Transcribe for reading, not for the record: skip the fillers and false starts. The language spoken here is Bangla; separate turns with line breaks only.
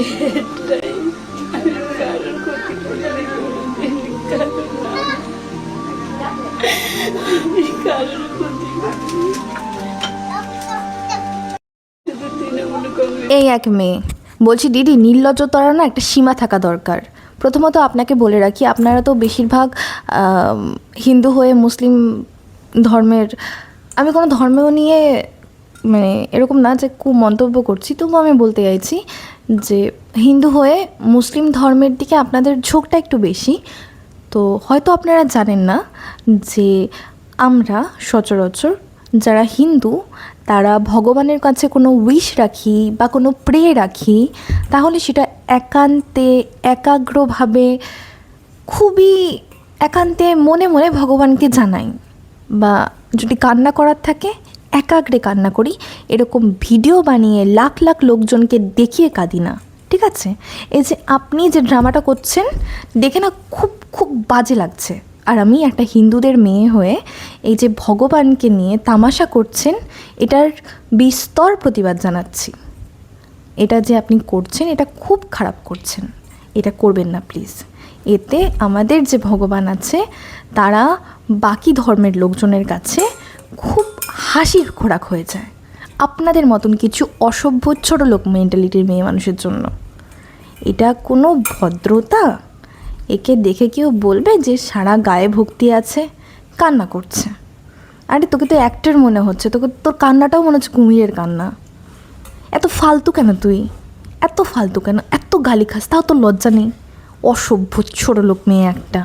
এটাই, আমি কারোর ক্ষতি করিনি কোনোদিন, কারোর না, আমি কারোর ক্ষতি করিনি। শুধু তৃণমূল কংগ্রেস।
এই এক মেয়ে বলছি, দিদি নির্লজ্জতার না একটা সীমা থাকা দরকার। প্রথমত আপনাকে বলে রাখি, আপনারা তো বেশিরভাগ হিন্দু হয়ে মুসলিম ধর্মের, আমি কোনো ধর্ম নিয়ে মানে এরকম না যে খুব মন্তব্য করছি, তবুও আমি বলতে চাইছি যে হিন্দু হয়ে মুসলিম ধর্মের দিকে আপনাদের ঝোঁকটা একটু বেশি। তো হয়তো আপনারা জানেন না যে আমরা সচরাচর যারা হিন্দু তারা ভগবানের কাছে কোনো উইশ রাখি বা কোনো প্রে রাখি, তাহলে সেটা একান্তে একাগ্রভাবে খুবই একান্তে মনে মনে ভগবানকে জানাই, বা যদি কান্না করার থাকে একাগ্রে কান্না করি। এরকম ভিডিও বানিয়ে লাখ লাখ লোকজনকে দেখিয়ে কাঁদি না, ঠিক আছে? এই যে আপনি যে ড্রামাটা করছেন দেখে না খুব খুব বাজে লাগছে। আর আমি একটা হিন্দুদের মেয়ে হয়ে এই যে ভগবানকে নিয়ে তামাশা করছেন, এটার বিস্তর প্রতিবাদ জানাচ্ছি। এটা যে আপনি করছেন এটা খুব খারাপ করছেন, এটা করবেন না প্লিজ। এতে আমাদের যে ভগবান আছে তারা বাকি ধর্মের লোকজনের কাছে খুব হাসির খোরাক হয়ে যায়, আপনাদের মতন কিছু অসভ্য ছোটো লোক মেন্টালিটির মেয়ে মানুষের জন্য। এটা কোনো ভদ্রতা? একে দেখে কেউ বলবে যে সারা গায়ে ভক্তি আছে, কান্না করছে? আরে তোকে তো অ্যাক্টর মনে হচ্ছে, তোকে তোর কান্নাটাও মনে হচ্ছে কুমিরের কান্না। এত ফালতু কেন তুই? এত ফালতু কেন? এত গালি খাস, তাও তোর লজ্জা নেই? অসভ্য ছোটো লোক মেয়ে একটা।